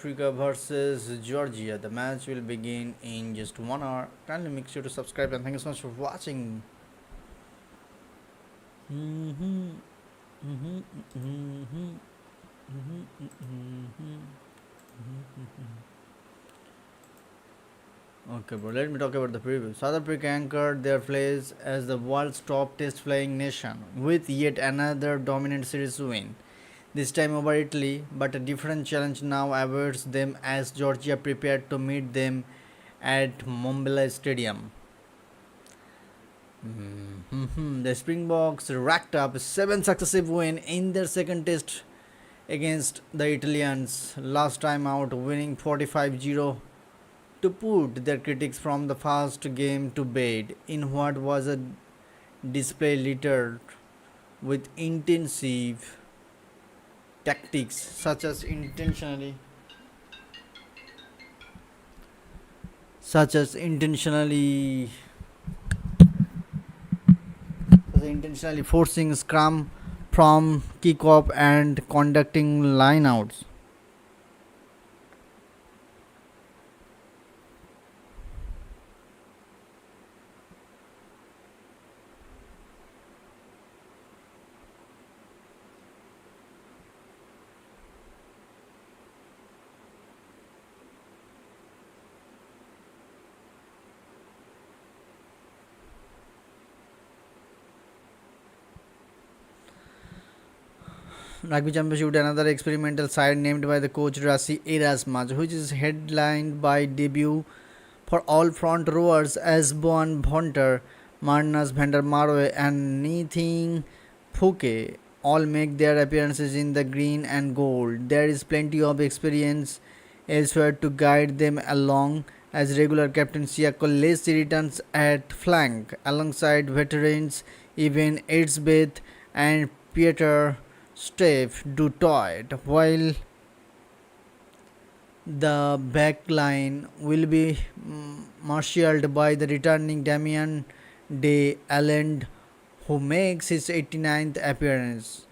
Africa versus Georgia. The match will begin in just 1 hour. Kindly make sure to subscribe and thank you so much for watching. Okay, bro. Let me talk about the preview. South Africa anchored their place as the world's top test playing nation with yet another dominant series win. This time over Italy, but a different challenge now awaits them as Georgia prepared to meet them at Mbombela Stadium. The Springboks racked up 7 successive wins in their second test against the Italians, last time out winning 45-0 to put their critics from the first game to bed in what was a display littered with intensive tactics such as intentionally forcing scrum from kickoff and conducting lineouts. Rugby Championship with another experimental side named by the coach Rasi Erasmus, which is headlined by debut for all front rowers as Bon Bonter, Marnus van der Marwe and Nithing Phuke all make their appearances in the green and gold. There is plenty of experience elsewhere to guide them along as regular captain Siako Lacey returns at flank alongside veterans Evan Edsbeth and Peter Steph du Toit, while the back line will be marshaled by the returning Damian De Allende, who makes his 89th appearance.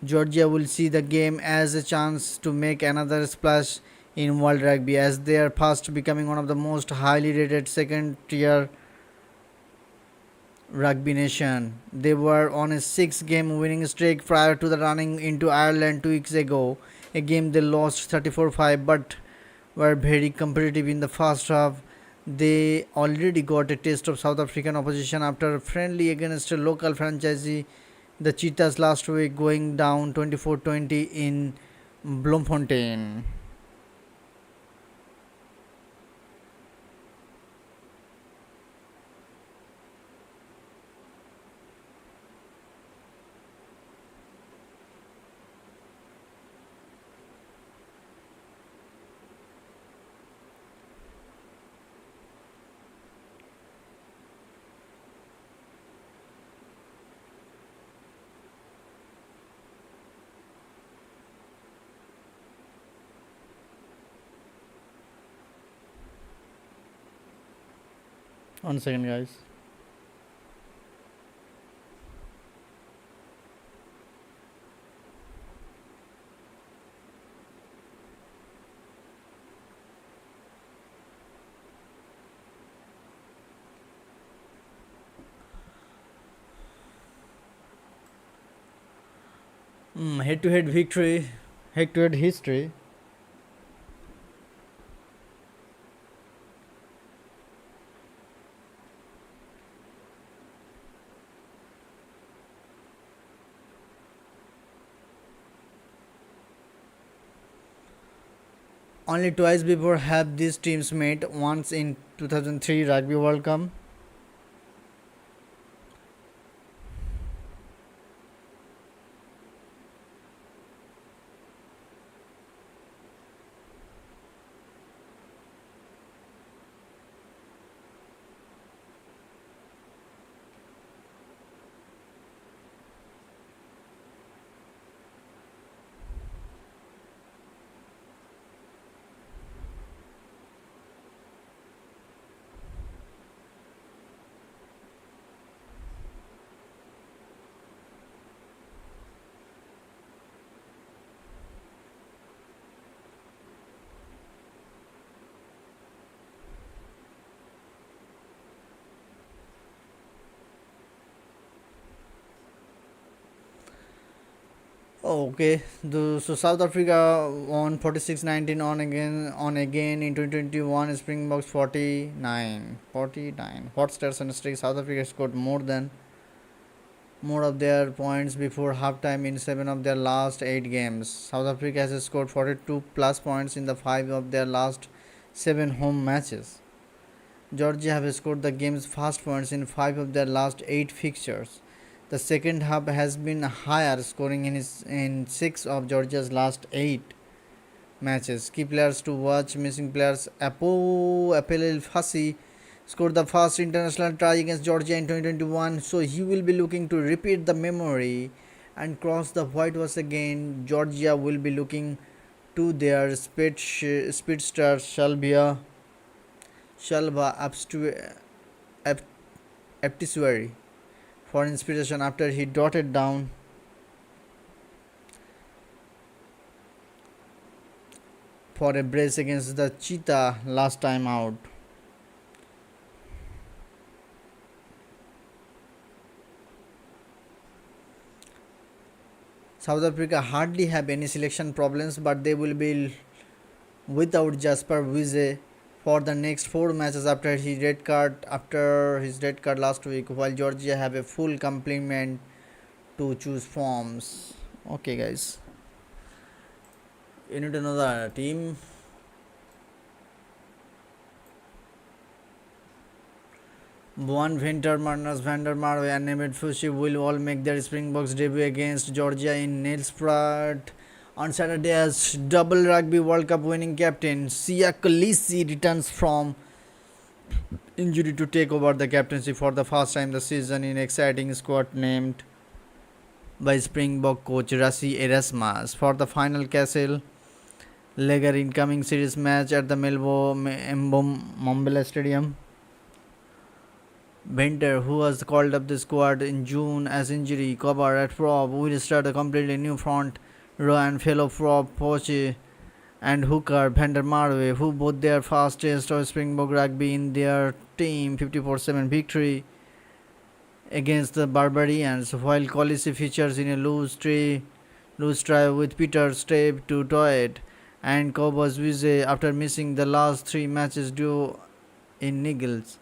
Georgia will see the game as a chance to make another splash in World Rugby as they are fast becoming one of the most highly rated second tier rugby nation. They were on a 6 game winning streak prior to the running into Ireland 2 weeks ago, a game they lost 34-5 but were very competitive in the first half. They already got a taste of South African opposition after a friendly against a local franchisee, the Cheetahs, last week, going down 24-20 in Bloemfontein. One second, guys. Head-to-head victory, head-to-head history. Only twice before have these teams met, once in 2003 Rugby World Cup. Okay, so South Africa won 46-19 on again in 2021. Springboks 49. Hot stars and streak. South Africa scored more of their points before halftime in 7 of their last 8 games. South Africa has scored 42 plus points in the 5 of their last 7 home matches. Georgia have scored the game's fast points in 5 of their last 8 fixtures. The second half has been higher, scoring in 6 of Georgia's last 8 matches. Key players to watch: missing players Apelel Fassi scored the first international try against Georgia in 2021, so he will be looking to repeat the memory and cross the white once again. Georgia will be looking to their speedster Shalva Aptisuary for inspiration after he dotted down for a brace against the Cheetah last time out. South Africa hardly have any selection problems, but they will be without Jasper Wiese for the next 4 matches after his red card last week, while Georgia have a full complement to choose forms. Okay, guys, you need another team. Boan Venter, Marnus van der Marwe and Nemeth Fushi will all make their Springboks debut against Georgia in Nelspruit on Saturday as double Rugby World Cup winning captain Siya Kolisi returns from injury to take over the captaincy for the first time this season in exciting squad named by Springbok coach Rassie Erasmus for the final Castle Lager incoming series match at the Mbombela Stadium. Bender, who was called up the squad in June as injury cover at prop, will start a completely new front row and fellow prop Poche and hooker Vander Marwe, who both their first taste of Springbok rugby in their team 54-7 victory against the Barbarians, while Kolisi features in a loose try with Peter Stave to Toet and Cobus Wiese after missing the last 3 matches due in niggles.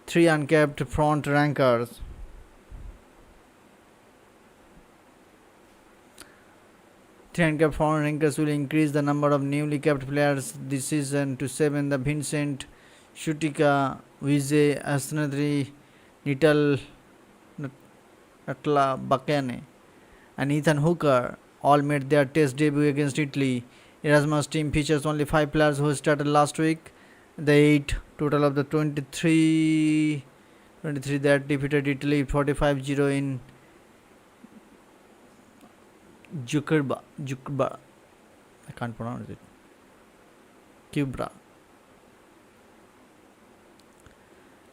3 uncapped front rankers. Three uncapped front rankers will increase the number of newly capped players this season to 7. The Vincent Shutika, Wiese, Asnadri, Nital Natla Bakane, and Ethan Hooker all made their test debut against Italy. Erasmus' team features only 5 players who started last week. The 8 total of the 23 that defeated Italy 45-0 in Jukurba. I can't pronounce it. Cubra.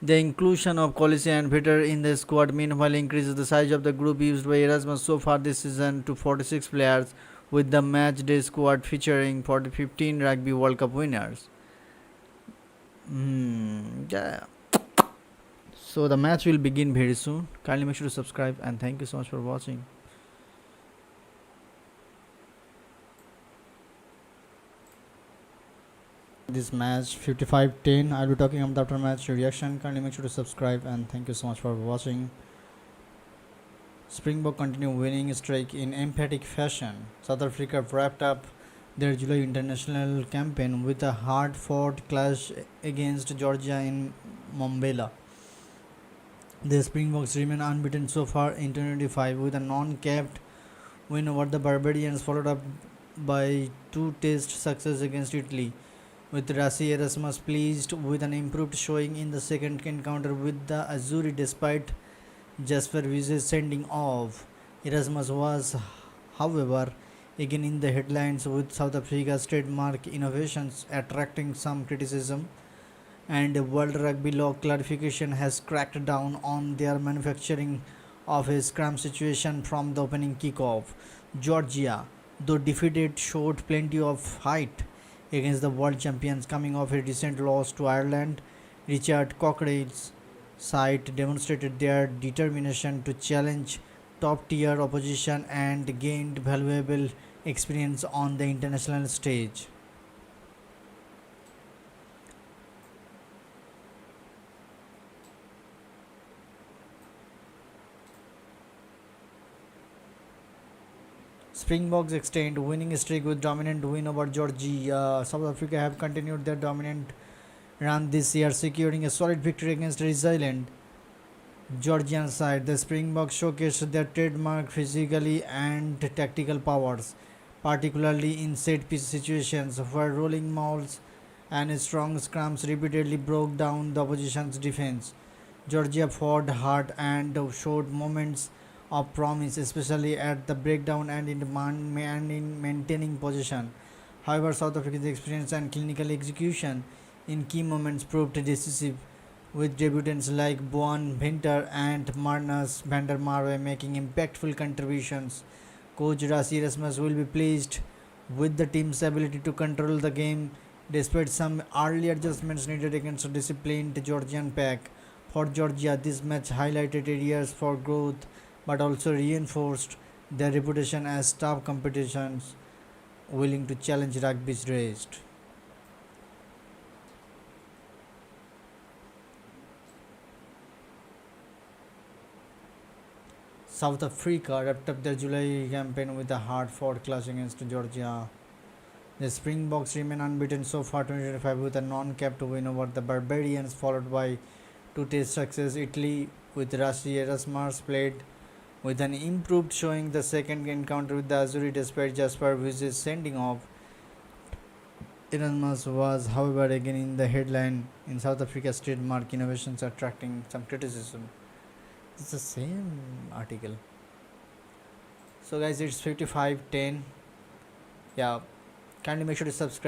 The inclusion of Kolisi and Peter in the squad meanwhile increases the size of the group used by Erasmus so far this season to 46 players, with the match day squad featuring 15 Rugby World Cup winners. Yeah. So the match will begin very soon. Kindly make sure to subscribe and thank you so much for watching. This match 55-10. I'll be talking about the after match reaction. Kindly make sure to subscribe and thank you so much for watching. Springbok continue winning streak in emphatic fashion. South Africa wrapped up their July international campaign with a hard-fought clash against Georgia in Mbombela. The Springboks remain unbeaten so far in 2025 with a non-capped win over the Barbarians, followed up by 2 test success against Italy, with Rassie Erasmus pleased with an improved showing in the second encounter with the Azzurri despite Jasper Wiese's sending off. Erasmus was, however, again in the headlines with South Africa's trademark innovations attracting some criticism, and World Rugby Law clarification has cracked down on their manufacturing of a scrum situation from the opening kickoff. Georgia, though defeated, showed plenty of height against the world champions coming off a recent loss to Ireland. Richard Cockerill's side demonstrated their determination to challenge top tier opposition and gained valuable experience on the international stage. Springboks extend winning streak with dominant win over Georgia. South Africa have continued their dominant run this year, securing a solid victory against a resilient Georgian side. The Springboks showcased their trademark physically and tactical powers, particularly in set piece situations where rolling mauls and strong scrums repeatedly broke down the opposition's defense. Georgia fought hard and showed moments of promise, especially at the breakdown and in maintaining possession. However, South Africa's experience and clinical execution in key moments proved decisive, with debutants like Boan Vinter and Marnus van der Marwe making impactful contributions. Coach Rassi Erasmus will be pleased with the team's ability to control the game despite some early adjustments needed against a disciplined Georgian pack. For Georgia, this match highlighted areas for growth but also reinforced their reputation as tough competitions willing to challenge rugby's raised. South Africa wrapped up their July campaign with a hard-fought clash against Georgia. The Springboks remain unbeaten so far 2025 with a non-capped win over the Barbarians, followed by two test success. Italy with Rashi Erasmus played with an improved showing the second encounter with the Azuri despite Jasper Wiz's sending off. Erasmus was, however, again in the headline in South Africa's trademark innovations attracting some criticism. It's the same article. So guys, it's 55:10. Yeah, kindly make sure to subscribe.